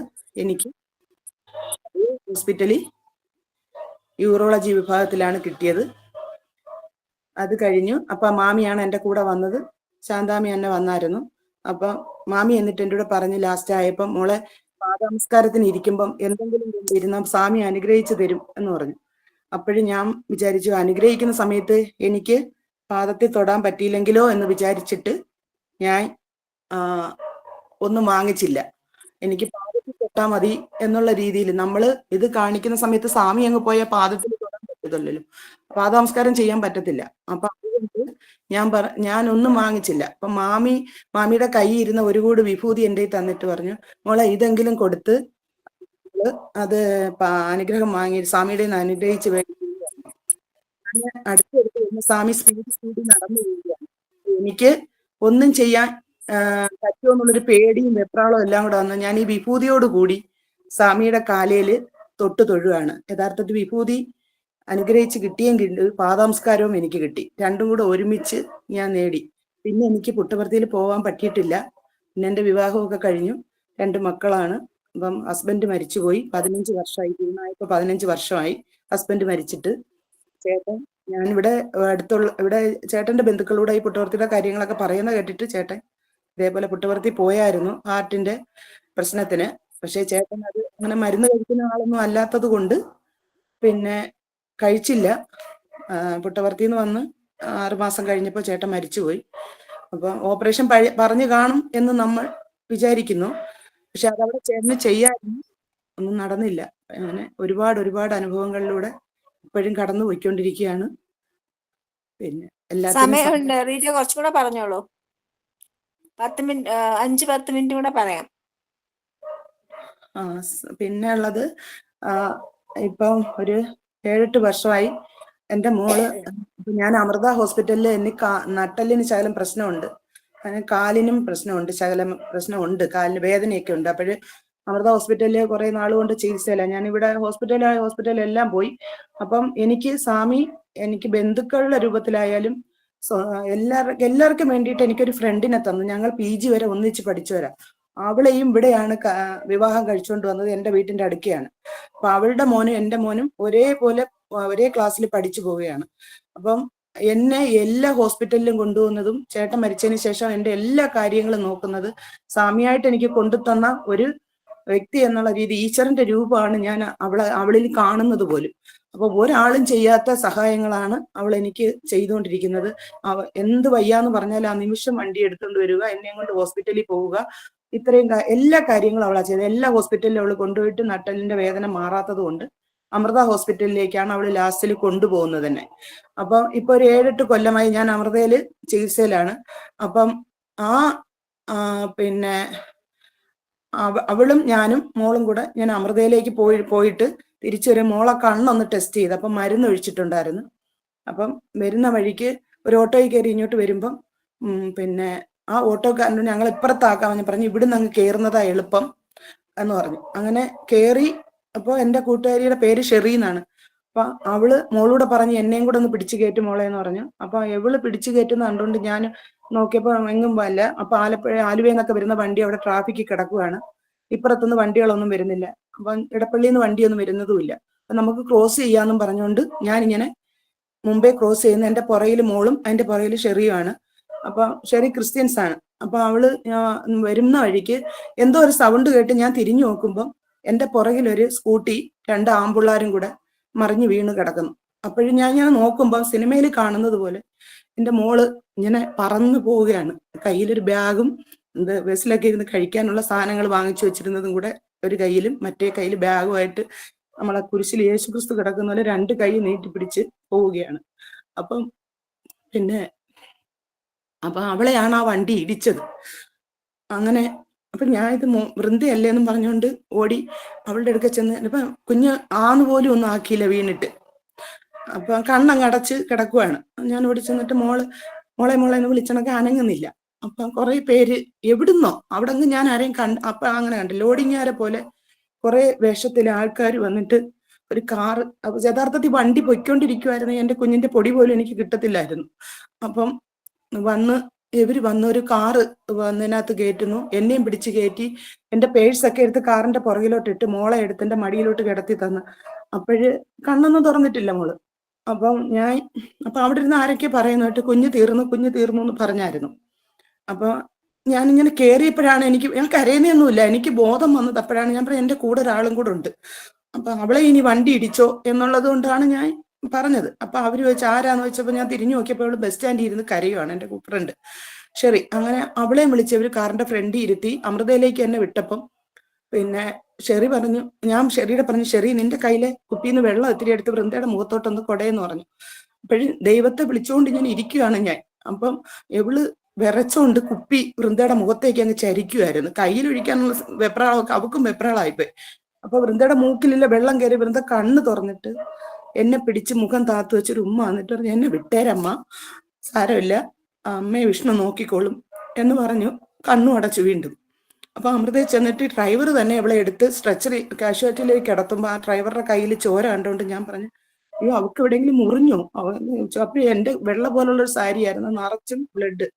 എനിക്ക് ഹോസ്പിറ്റലിൽ യൂറോളജി വിഭാഗത്തിലാണ് കിട്ടിയത്. അത് കഴിഞ്ഞു. അപ്പൊ മാമിയാണ് എൻ്റെ കൂടെ വന്നത്, ശാന്താമി തന്നെ വന്നായിരുന്നു. അപ്പൊ മാമി എന്നിട്ട് എൻ്റെ കൂടെ പറഞ്ഞ് ലാസ്റ്റ് ആയപ്പം, മോളെ പാദനമസ്കാരത്തിന് ഇരിക്കുമ്പം എന്തെങ്കിലും കൊണ്ടിരുന്ന സ്വാമി അനുഗ്രഹിച്ചു തരും എന്ന് പറഞ്ഞു. അപ്പോഴും ഞാൻ വിചാരിച്ചു, അനുഗ്രഹിക്കുന്ന സമയത്ത് എനിക്ക് പാദത്തിൽ തൊടാൻ പറ്റിയില്ലെങ്കിലോ എന്ന് വിചാരിച്ചിട്ട് ഞാൻ ഒന്നും വാങ്ങിച്ചില്ല. എനിക്ക് പാദത്തിൽ തൊട്ടാൽ മതി എന്നുള്ള രീതിയിൽ നമ്മൾ ഇത് കാണിക്കുന്ന സമയത്ത് സ്വാമി അങ്ങ് പോയ പാദത്തിൽ തൊടാൻ പറ്റത്തില്ലല്ലോ, പാദനമസ്കാരം ചെയ്യാൻ പറ്റത്തില്ല. അപ്പൊ അതുകൊണ്ട് ഞാൻ ഒന്നും വാങ്ങിച്ചില്ല. അപ്പൊ മാമിയുടെ കൈ ഇരുന്ന ഒരു കൂട് വിഭൂതി എൻ്റെ തന്നിട്ട് പറഞ്ഞു, മോളെ ഇതെങ്കിലും കൊടുത്ത് അത് അനുഗ്രഹം വാങ്ങി സ്വാമിയുടെ നിന്ന് അനുഗ്രഹിച്ച് വേണ്ടി. അടുത്തെടുത്ത് വരുന്ന സ്വാമി സ്പീഡ് നടന്നു പോവുകയാണ്. എനിക്ക് ഒന്നും ചെയ്യാൻ പറ്റുമോ എന്നുള്ളൊരു പേടിയും വെപ്രാളവും എല്ലാം കൂടെ വന്ന് ഞാൻ ഈ വിഭൂതിയോട് കൂടി സ്വാമിയുടെ കാലയില് തൊട്ട് തൊഴുകയാണ്. യഥാർത്ഥത്തിൽ വിഭൂതി അനുഗ്രഹിച്ച് കിട്ടിയും പാദനമസ്കാരവും എനിക്ക് കിട്ടി. 2ഉം കൂടെ ഒരുമിച്ച് ഞാൻ നേടി. പിന്നെ എനിക്ക് പുട്ടപർത്തിയിൽ പോകാൻ പറ്റിയിട്ടില്ല. പിന്നെ എൻ്റെ വിവാഹമൊക്കെ കഴിഞ്ഞു, 2 മക്കളാണ്. അപ്പം ഹസ്ബൻഡ് മരിച്ചുപോയി, 15 വർഷമായി. ജൂണായപ്പോൾ 15 വർഷമായി ഹസ്ബൻഡ് മരിച്ചിട്ട്. ചേട്ടൻ, ഞാനിവിടെ ഇവിടെ ചേട്ടന്റെ ബന്ധുക്കളോട് ഈ പുട്ടപർത്തിയുടെ കാര്യങ്ങളൊക്കെ പറയുന്ന കേട്ടിട്ട് ചേട്ടൻ ഇതേപോലെ പുട്ടപർത്തി പോയായിരുന്നു ഹാർട്ടിന്റെ പ്രശ്നത്തിന്. പക്ഷെ ചേട്ടൻ അത് അങ്ങനെ മരുന്ന് കഴിക്കുന്ന ആളൊന്നും അല്ലാത്തത് കൊണ്ട് പിന്നെ കഴിച്ചില്ല. പുട്ടപർത്തിന്ന് വന്ന് 6 മാസം കഴിഞ്ഞപ്പോൾ ചേട്ടൻ മരിച്ചുപോയി. അപ്പൊ ഓപ്പറേഷൻ പറഞ്ഞു കാണും എന്ന് നമ്മൾ വിചാരിക്കുന്നു. പക്ഷെ അതവിടെ ചേട്ടന് ചെയ്യായിരുന്നു, ഒന്നും നടന്നില്ല. അങ്ങനെ ഒരുപാട് അനുഭവങ്ങളിലൂടെ ഇപ്പോഴും കടന്നു പോയിക്കൊണ്ടിരിക്കുകയാണ്. പിന്നെ സമയമുണ്ട്, റീജ കുറച്ചും കൂടെ പറഞ്ഞോളൂ. 10 മിനിറ്റ്, 5-10 മിനിറ്റ് കൂടെ പറയാം. പിന്നെ ഉള്ളത്, ഇപ്പം ഒരു 7-8 വർഷമായി എൻ്റെ മോള്. ഞാൻ അമൃത ഹോസ്പിറ്റലിൽ എനിക്ക് നട്ടലിന് ശകലം പ്രശ്നമുണ്ട്, കാലിനും പ്രശ്നമുണ്ട്, ശകലം പ്രശ്നമുണ്ട്, കാലിന് വേദനയൊക്കെ ഉണ്ട്. അപ്പോഴ് അമൃത ഹോസ്പിറ്റലിൽ കുറെ നാളുകൊണ്ട് ചികിത്സയില്ല. ഞാനിവിടെ ഹോസ്പിറ്റലെല്ലാം പോയി. അപ്പം എനിക്ക് സ്വാമി എനിക്ക് ബന്ധുക്കളുടെ രൂപത്തിലായാലും എല്ലാവർക്കും വേണ്ടിയിട്ട് എനിക്കൊരു ഫ്രണ്ടിനെ തന്നു. ഞങ്ങൾ PG വരെ ഒന്നിച്ച് പഠിച്ചവരാ. അവളെയും ഇവിടെയാണ് വിവാഹം കഴിച്ചുകൊണ്ട് വന്നത്, എൻ്റെ വീട്ടിന്റെ അടുക്കെയാണ്. അപ്പൊ അവളുടെ മോനും എൻ്റെ മോനും ഒരേ ക്ലാസ്സിൽ പഠിച്ചു പോവുകയാണ്. അപ്പം എന്നെ എല്ലാ ഹോസ്പിറ്റലിലും കൊണ്ടുപോകുന്നതും ചേട്ടൻ മരിച്ചതിന് ശേഷം എൻ്റെ എല്ലാ കാര്യങ്ങളും നോക്കുന്നത് സ്വാമിയായിട്ട് എനിക്ക് കൊണ്ടുതന്ന ഒരു വ്യക്തി എന്നുള്ള രീതി, ഈശ്വരന്റെ രൂപമാണ് ഞാൻ അവളിൽ കാണുന്നത് പോലും. അപ്പൊ ഒരാളും ചെയ്യാത്ത സഹായങ്ങളാണ് അവൾ എനിക്ക് ചെയ്തുകൊണ്ടിരിക്കുന്നത്. എന്ത് വയ്യാന്ന് പറഞ്ഞാൽ ആ നിമിഷം വണ്ടി എടുത്തുകൊണ്ട് വരിക, എന്നെ കൊണ്ട് ഹോസ്പിറ്റലിൽ പോവുക, ഇത്രയും എല്ലാ കാര്യങ്ങളും അവളാ ചെയ്തത്. എല്ലാ ഹോസ്പിറ്റലിലും അവൾ കൊണ്ടുപോയിട്ട് നട്ടലിന്റെ വേദന മാറാത്തത് കൊണ്ട് അമൃത ഹോസ്പിറ്റലിലേക്കാണ് അവൾ ലാസ്റ്റിൽ കൊണ്ടുപോകുന്നത് തന്നെ. അപ്പം ഇപ്പൊ ഒരു 7-8 കൊല്ലമായി ഞാൻ അമൃതയില് ചികിത്സയിലാണ്. അപ്പം പിന്നെ അവളും ഞാനും മോളും കൂടെ ഞാൻ അമൃതയിലേക്ക് പോയിട്ട് തിരിച്ചു വരും. മോളെ കണ്ണൊന്ന് ടെസ്റ്റ് ചെയ്ത്, അപ്പം മരുന്ന് ഒഴിച്ചിട്ടുണ്ടായിരുന്നു. അപ്പം വരുന്ന വഴിക്ക് ഒരു ഓട്ടോയിൽ കയറി ഇങ്ങോട്ട് വരുമ്പം പിന്നെ ആ ഓട്ടോക്കാരനോട് ഞങ്ങൾ ഇപ്പുറത്താക്കാമെന്ന് പറഞ്ഞു, ഇവിടുന്ന് അങ്ങ് കയറുന്നതാ എളുപ്പം എന്ന് പറഞ്ഞു. അങ്ങനെ കയറി. അപ്പോൾ എൻ്റെ കൂട്ടുകാരിയുടെ പേര് ഷെറി എന്നാണ്. അപ്പൊ അവള് മോളൂടെ പറഞ്ഞ് എന്നെയും കൂടെ ഒന്ന് പിടിച്ചു കയറ്റി മോളെ എന്ന് പറഞ്ഞു. അപ്പൊ ഇവള് പിടിച്ചു കയറ്റുന്ന കണ്ടുകൊണ്ട് ഞാൻ നോക്കിയപ്പോ എങ്ങും അല്ല. അപ്പൊ ആലുവയിൽ നിന്നൊക്കെ വരുന്ന വണ്ടി അവിടെ ട്രാഫിക്കിൽ കിടക്കുവാണ്. ഇപ്പുറത്തുനിന്ന് വണ്ടികളൊന്നും വരുന്നില്ല. അപ്പൊ ഇടപ്പള്ളിയിൽ നിന്ന് വണ്ടിയൊന്നും വരുന്നതുമില്ല. അപ്പൊ നമുക്ക് ക്രോസ് ചെയ്യാന്നും പറഞ്ഞുകൊണ്ട് ഞാനിങ്ങനെ മുമ്പേ ക്രോസ് ചെയ്യുന്ന, എൻ്റെ പുറയിൽ മോളും അതിന്റെ പുറയിൽ ഷെറിയുമാണ്. അപ്പൊ ഷെറി ക്രിസ്ത്യൻസ് ആണ്. അപ്പൊ അവള് വരുന്ന വഴിക്ക് എന്തോ ഒരു സൗണ്ട് കേട്ട് ഞാൻ തിരിഞ്ഞു നോക്കുമ്പോൾ എൻ്റെ പുറകിലൊരു സ്കൂട്ടി 2 ആമ്പിള്ളാരും കൂടെ മറിഞ്ഞു വീണ് കിടക്കുന്നു. അപ്പോഴും ഞാൻ നോക്കുമ്പോൾ സിനിമയിൽ കാണുന്നത് പോലെ എൻ്റെ മോള് ഇങ്ങനെ പറന്നു പോവുകയാണ്. കയ്യിലൊരു ബാഗും ബസ്സിലൊക്കെ ഇരുന്ന് കഴിക്കാനുള്ള സാധനങ്ങൾ വാങ്ങിച്ചു വെച്ചിരുന്നതും കൂടെ ഒരു കയ്യിലും മറ്റേ കയ്യിൽ ബാഗുമായിട്ട് നമ്മളെ കുരിശിൽ യേശുക്രിസ്തു കിടക്കുന്ന പോലെ 2 കൈ നീട്ടിപ്പിടിച്ച് പോവുകയാണ്. അപ്പം പിന്നെ അപ്പൊ അവളെയാണ് ആ വണ്ടി ഇടിച്ചത്. അങ്ങനെ അപ്പൊ ഞാൻ ഇത് വൃന്ദയല്ലേ എന്നും പറഞ്ഞുകൊണ്ട് ഓടി അവളുടെ അടുക്ക ചെന്ന്. അപ്പൊ കുഞ്ഞ് ആന്ന് പോലും ഒന്നും ആക്കിയില്ല വീണിട്ട്. അപ്പൊ കണ്ണങ്ങടച്ച് കിടക്കുവാണ്. ഞാൻ ഓടി ചെന്നിട്ട് മോളെ എന്ന് വിളിച്ചണക്കെ അനങ്ങുന്നില്ല. അപ്പൊ കുറെ പേര് എവിടുന്നോ അവിടെ അങ്ങ് ഞാൻ ആരെയും അപ്പൊ അങ്ങനെ കണ്ടു. ലോഡിങ്ങാരെ പോലെ കുറെ വേഷത്തിലെ ആൾക്കാർ വന്നിട്ട് ഒരു കാറ്, യഥാർത്ഥത്തിൽ വണ്ടി പൊയ്ക്കൊണ്ടിരിക്കുവായിരുന്നു. എൻ്റെ കുഞ്ഞിന്റെ പൊടി പോലും എനിക്ക് കിട്ടത്തില്ലായിരുന്നു. അപ്പം ഇവര് വന്ന് ഒരു കാറ് വന്നതിനകത്ത് കയറ്റുന്നു. എന്നെയും പിടിച്ച് കയറ്റി എൻ്റെ പേഴ്സൊക്കെ എടുത്ത് കാറിന്റെ പുറകിലോട്ട് ഇട്ട് മോളെ എടുത്ത് എൻ്റെ മടിയിലോട്ട് കിടത്തി തന്നു. അപ്പോഴ് കണ്ണൊന്നും തുറന്നിട്ടില്ല മോള്. അപ്പം അവിടെ ഇരുന്ന് ആരൊക്കെ പറയുന്നതായിട്ട് കുഞ്ഞ് തീർന്നു എന്ന് പറഞ്ഞായിരുന്നു. അപ്പൊ ഞാനിങ്ങനെ കയറിയപ്പോഴാണ് ഞാൻ കരയുന്നൊന്നുമില്ല, എനിക്ക് ബോധം വന്നത് അപ്പോഴാണ്. ഞാൻ പറഞ്ഞു എൻ്റെ കൂടെ ഒരാളും കൂടെ ഉണ്ട്. അപ്പൊ അവളെ ഇനി വണ്ടി ഇടിച്ചോ എന്നുള്ളത് കൊണ്ടാണ് ഞാൻ പറഞ്ഞത്. അപ്പൊ അവര് ചോദിച്ചു ആരാന്ന് വെച്ചപ്പോ ഞാൻ തിരിഞ്ഞു നോക്കിയപ്പോൾ അവള് ബസ് സ്റ്റാൻഡിൽ ഇരുന്ന് കരയുവാണ്, എൻ്റെ ഫ്രണ്ട് ഷെറി. അങ്ങനെ അവളെയും വിളിച്ചവര് കാറിന്റെ ഫ്രണ്ടിൽ ഇരുത്തി അമൃതയിലേക്ക് എന്നെ വിട്ടപ്പം പിന്നെ ഷെറി പറഞ്ഞു, ഞാൻ ഷെറിയുടെ പറഞ്ഞു, ഷെറി നിന്റെ കയ്യിലെ കുപ്പിന്ന് വെള്ളം ഇത്തിരി എടുത്ത് വൃന്ദയുടെ മുഖത്തോട്ടൊന്ന് കൊടയെന്ന് പറഞ്ഞു. അപ്പോഴും ദൈവത്തെ വിളിച്ചുകൊണ്ട് ഇങ്ങനെ ഇരിക്കുകയാണ് ഞാൻ. അപ്പം എവള് വിറച്ചോണ്ട് കുപ്പി വൃന്ദയുടെ മുഖത്തേക്ക് അങ്ങ് ചരിക്കുമായിരുന്നു. കയ്യിലൊഴിക്കാനുള്ള വെപ്രാളമൊക്കെ അവക്കും വെപ്രാളായിപ്പോയി. അപ്പൊ വൃന്ദയുടെ മൂക്കിലുള്ള വെള്ളം കയറി വൃന്ദ കണ്ണ് തുറന്നിട്ട് എന്നെ പിടിച്ച് മുഖം താത്തു വെച്ചൊരു ഉമ്മ എന്നിട്ട് പറഞ്ഞു, എന്നെ വിട്ടേരമ്മ, സാരമില്ല, അമ്മയെ വിഷ്ണു നോക്കിക്കോളും എന്ന് പറഞ്ഞു കണ്ണു അടച്ചു വീണ്ടും. അപ്പൊ അമൃതയിൽ ചെന്നിട്ട് ഡ്രൈവർ തന്നെ അവളെ എടുത്ത് സ്ട്രെച്ചർ കാഷ്വാലിറ്റിയിലേക്ക് കിടത്തുമ്പോൾ ആ ഡ്രൈവറുടെ കയ്യിൽ ചോര കണ്ടുകൊണ്ട് ഞാൻ പറഞ്ഞു, അയ്യോ അവൾക്ക് എവിടെയെങ്കിലും മുറിഞ്ഞോ? അപ്പൊ എൻ്റെ വെള്ള പോലുള്ളൊരു സാരി ആയിരുന്നു, നിറച്ചും ബ്ലഡ്.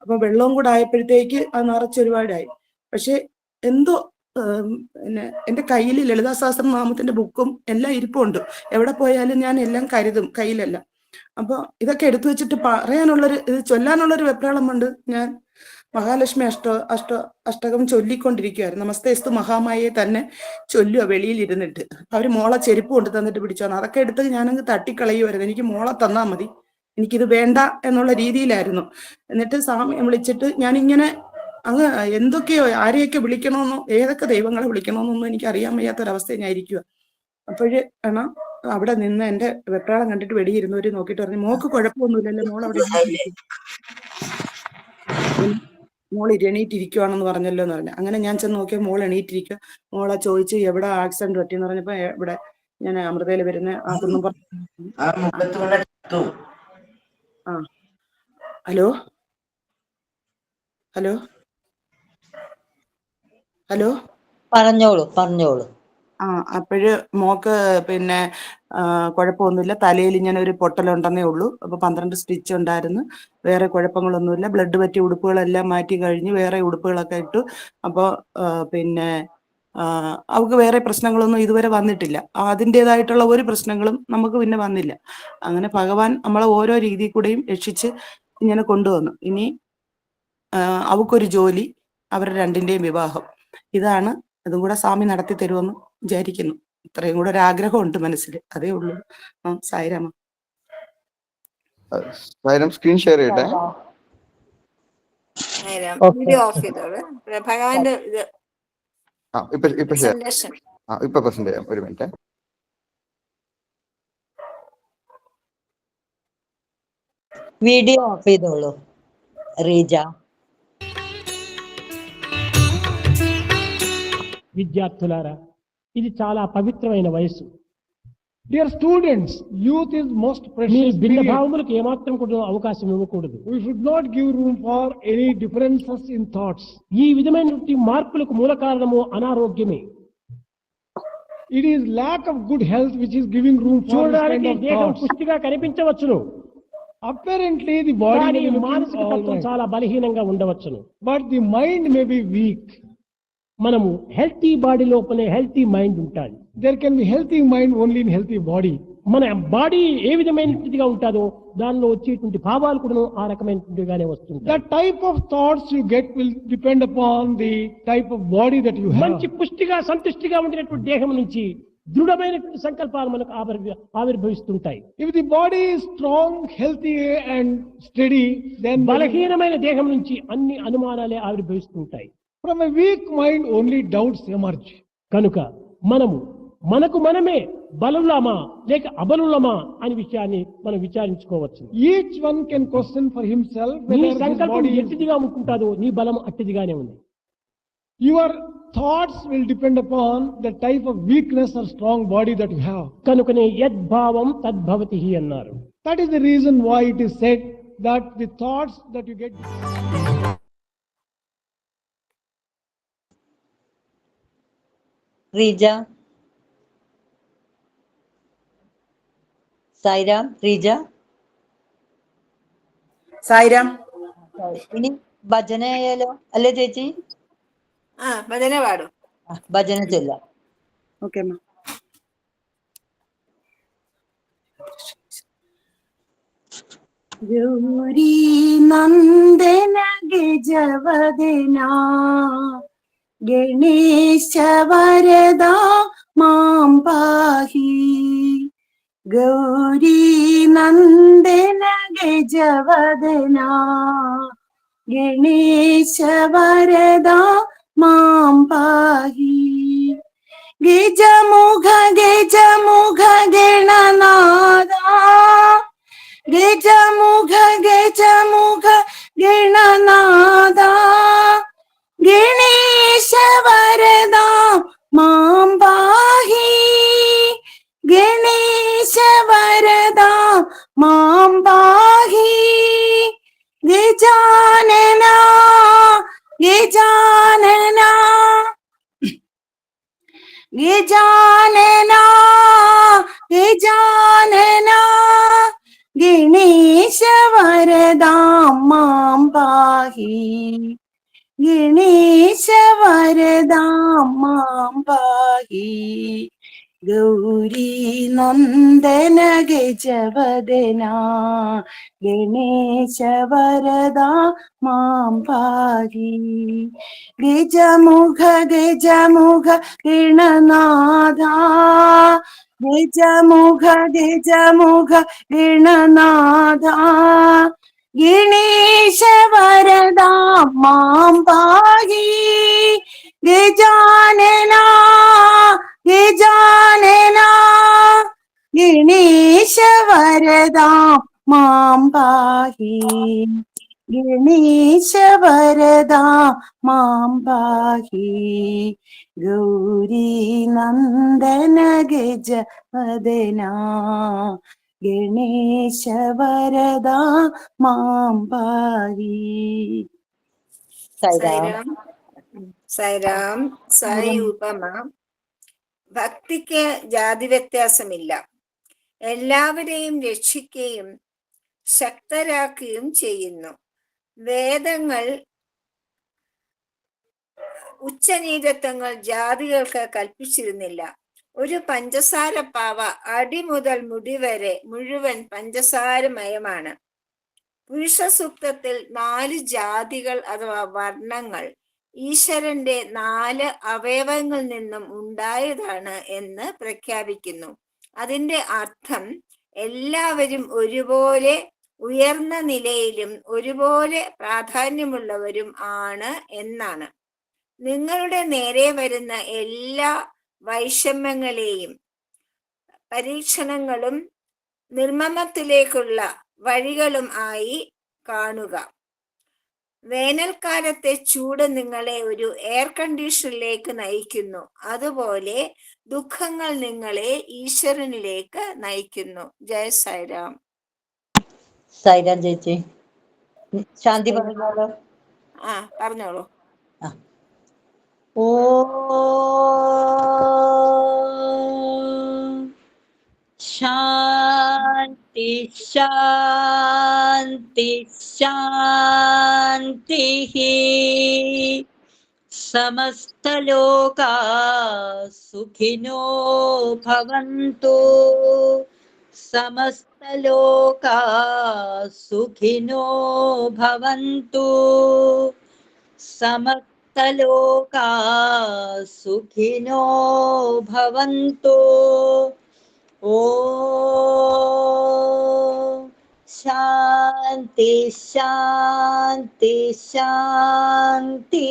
അപ്പൊ വെള്ളവും കൂടെ ആയപ്പോഴത്തേക്ക് അത് നിറച്ചൊരുപാടായി. പക്ഷെ എന്തോ പിന്നെ എൻ്റെ കയ്യിൽ ലളിതാ സഹസ്രനാമത്തിന്റെ ബുക്കും എല്ലാം ഇരിപ്പുണ്ട്. എവിടെ പോയാലും ഞാൻ എല്ലാം കരുതും കയ്യിലെല്ലാം. അപ്പൊ ഇതൊക്കെ എടുത്തു വെച്ചിട്ട് ഇത് ചൊല്ലാനുള്ളൊരു വെപ്രാളം കൊണ്ട് ഞാൻ മഹാലക്ഷ്മി അഷ്ടകം ചൊല്ലിക്കൊണ്ടിരിക്കുവായിരുന്നു. നമസ്തേസ്തു മഹാമായെ തന്നെ ചൊല്ലുക വെളിയിൽ ഇരുന്നിട്ട്. അവര് മോളെ ചെരുപ്പ് കൊണ്ട് തന്നിട്ട് പിടിച്ചോണം. അതൊക്കെ എടുത്ത് ഞാനങ്ങ് തട്ടിക്കളയുമായിരുന്നു. എനിക്ക് മോളെ തന്നാ മതി, എനിക്കിത് വേണ്ട എന്നുള്ള രീതിയിലായിരുന്നു. എന്നിട്ട് സ്വാമിയെ വിളിച്ചിട്ട് ഞാനിങ്ങനെ അങ്ങ് എന്തൊക്കെയോ ആരെയൊക്കെ വിളിക്കണമെന്നോ ഏതൊക്കെ ദൈവങ്ങളെ വിളിക്കണമെന്നൊന്നും എനിക്ക് അറിയാൻ വയ്യാത്തൊരവസ്ഥ ഞാൻ ഇരിക്കുക. അപ്പോഴ് ആണ് അവിടെ നിന്ന് എൻ്റെ വെപ്രാളം കണ്ടിട്ട് വെടിയിരുന്നവര് നോക്കിയിട്ട് പറഞ്ഞു, മോക്ക് കുഴപ്പമൊന്നുമില്ലല്ലോ, മോൾ അവിടെ മോൾ എണീറ്റിരിക്കുവാണെന്ന് പറഞ്ഞല്ലോ എന്ന് പറഞ്ഞു. അങ്ങനെ ഞാൻ ചെന്ന് നോക്കിയാൽ മോൾ എണീറ്റിരിക്കുക. മോളെ ചോദിച്ചു എവിടെ ആക്സിഡന്റ് പറ്റിയെന്ന് പറഞ്ഞപ്പോ ഇവിടെ ഞാൻ അമൃതയിൽ വരുന്ന ആ ഹലോ ഹലോ ഹലോ പറഞ്ഞോളൂ. അപ്പോഴ് മോക്ക് പിന്നെ കുഴപ്പമൊന്നുമില്ല, തലയിൽ ഇങ്ങനെ ഒരു പൊട്ടലുണ്ടെന്നേ ഉള്ളൂ. അപ്പൊ 12 സ്റ്റിച്ച് ഉണ്ടായിരുന്നു, വേറെ കുഴപ്പങ്ങളൊന്നുമില്ല. ബ്ലഡ് പറ്റിയ ഉടുപ്പുകളെല്ലാം മാറ്റി കഴിഞ്ഞ് വേറെ ഉടുപ്പുകളൊക്കെ ഇട്ടു. അപ്പോൾ പിന്നെ അവൾക്ക് വേറെ പ്രശ്നങ്ങളൊന്നും ഇതുവരെ വന്നിട്ടില്ല. അതിൻ്റെതായിട്ടുള്ള ഒരു പ്രശ്നങ്ങളും നമുക്ക് പിന്നെ വന്നില്ല. അങ്ങനെ ഭഗവാൻ നമ്മളെ ഓരോ രീതിയിൽ കൂടെയും രക്ഷിച്ച് ഇങ്ങനെ കൊണ്ടുവന്നു. ഇനി അവൾക്കൊരു ജോലി, അവരുടെ രണ്ടിന്റെയും വിവാഹം, ഇതാണ്. അതും കൂടെ സ്വാമി നടത്തി തരുമെന്ന് വിചാരിക്കുന്നു. ഇത്രയും കൂടെ ഒരു ആഗ്രഹമുണ്ട് മനസ്സിൽ, അതേ ഉള്ളൂ. സായിരാമ. സ്ക്രീൻ ഷെയർ ചെയ്യട്ടെ. വീഡിയോ ഓഫ് ചെയ്തോളൂ. ഭഗവാന്റെ ഇപ്പൊ പ്രസന്റ് ചെയ്യാം. ഒരു മിനിറ്റ്. വീഡിയോ ഓഫ് ചെയ്തോളൂ റീജ. విద్యార్థులారా, ఇది చాలా పవిత్రమైన వయస్సు. Dear students, youth is most మీరు precious భిన్న period. భావములకు ఏమాత్రం కూడా అవకాశం ఇవ్వకూడదు. We should not give room for any differences in thoughts. ఈ విధమైనటువంటి మార్పులకు మూల కారణము అనారోగ్యమే. It is lack of good health which is giving room for this చూడడానికి kind of దేహం thoughts. పుష్టిగా కనిపించవచ్చును, Apparently the body కానీ may be మానసిక all తత్వం right, చాలా బలహీనంగా ఉండవచ్చును. but the mind may be weak. మనము హెల్తీ బాడీ లోపలే హెల్తీ మైండ్ ఉంటాడు. There can be healthy mind only in healthy body. మన బాడీ ఏ విధమైనదిగా ఉంటుందో దానిలో వచ్చేటువంటి భావాలు కూడా ఆ రకమైనటువంటిగానే వస్తుంటాయి. The type of thoughts you get will depend upon the type of body that you have. మంచి పుష్టిగా సంతుష్టిగా ఉండినటువంటి దేహం నుంచి దృఢమైనటువంటి సంకల్పాలు మనకు ఆవిర్భవిస్తుంటాయి. If the body is strong, healthy and steady, then బలహీనమైన దేహం నుంచి అన్ని అనుమానాలే ఆవిర్భవిస్తుంటాయి. from a weak mind only doubts emerge. కనుక మనము మనకు మనమే బలులమా లేక అబలులమా అనే విషయాన్ని మనం విచారించుకోవచ్చు. Each one can question for himself నీ whether his సంకల్పం body is. ఎట్టిదిగా ఉంటుందో నీ బలం అట్టిదిగానే ఉంది. Your thoughts will depend upon the type of weakness or strong body that you have. కనుకనే యద్భావం తద్భవతి అన్నారు. That is the reason why it is said that the thoughts that you get. Rija. Sairam, Rija. Sai Ram. ഇനി ഭജന ആയാലോ അല്ലേ ചേച്ചി? ഭജന പാടും. ഭജന ചൊല്ലാം. ഓക്കെ അമ്മ. ഗൗരി നന്ദന ഗജവദനാ ഗണേശ വരദാ മാം പാഹി. ഗൗരി നന്ദന ഗജവദനാ ഗണേശ വരദാ മാം പാഹി. ഗജമുഖ ഗജമുഖ ഗണനാദാ ഗജമുഖ ഗജമുഖ ഗണനാദാ ഗണേശ വരദാ മാം പാഹി. ഗണേശ വരദാ മാം പാഹി. ഗജാനന ഗജാനന ഗജാനന ഗജാനന ഗണേശ വരദാ മാം പാഹി. ഗണേശ വരദാ മാം പാഹി. ഗൗരി നന്ദന ഗജവദനാ ഗണേശ വരദാ മാം പാഹി. ഗജമുഖ ഗജമുഖ ഗണനാദാ ഗജമുഖ ഗജമുഖ ഗണനാദാ ഗണേശ വരദാ മാം പാഹി. ഗജാനന ഗജാനന ഗണേശ വരദാ മാം പാഹി. ഗണേശ വരദാ മാം പാഹി. ഗൗരി നന്ദന ഗജവദനാ ഗണേശ വരദാ മാം പാഹി. സൈറാം. സൈറാം. സായി ഉപമ. ഭക്തിക്ക് ജാതി വ്യത്യാസമില്ല. എല്ലാവരെയും രക്ഷിക്കുകയും ശക്തരാക്കുകയും ചെയ്യുന്നു. വേദങ്ങൾ ഉച്ചനീചത്വങ്ങൾ ജാതികൾക്ക് കൽപ്പിച്ചിരുന്നില്ല. ഒരു പഞ്ചസാര പാവ അടി മുതൽ മുടി വരെ മുഴുവൻ പഞ്ചസാരമയമാണ്. പുരുഷ സൂക്തത്തിൽ 4 ജാതികൾ അഥവാ വർണ്ണങ്ങൾ ഈശ്വരന്റെ 4 അവയവങ്ങളിൽ നിന്നും ഉണ്ടായതാണ് എന്ന് പ്രഖ്യാപിക്കുന്നു. അതിന്റെ അർത്ഥം എല്ലാവരും ഒരുപോലെ ഉയർന്ന നിലയിലും ഒരുപോലെ പ്രാധാന്യമുള്ളവരും ആണ് എന്നാണ്. നിങ്ങളുടെ നേരെ വരുന്ന എല്ലാ വൈഷമ്യങ്ങളെയും പരീക്ഷണങ്ങളും നിർമ്മമത്തിലേക്കുള്ള വഴികളും ആയി കാണുക. വേനൽക്കാലത്തെ ചൂട് നിങ്ങളെ ഒരു എയർ കണ്ടീഷനിലേക്ക് നയിക്കുന്നു. അതുപോലെ ദുഃഖങ്ങൾ നിങ്ങളെ ഈശ്വരനിലേക്ക് നയിക്കുന്നു. ജയ സായിരാം. സായിരാം ചേച്ചി. ശാന്തി പറഞ്ഞോളൂ. പറഞ്ഞോളൂ. ഓ ശാന്തി ശാന്തി ശാന്തി സമസ്തലോകാ സുഖിനോ ഭവന്തു സമസ്തലോകാ സുഖിനോ ഭവന്തു സമസ്തലോകാ സുഖിനോ ഭവന്തു. ഓം ശാന്തി ശാന്തി ശാന്തി.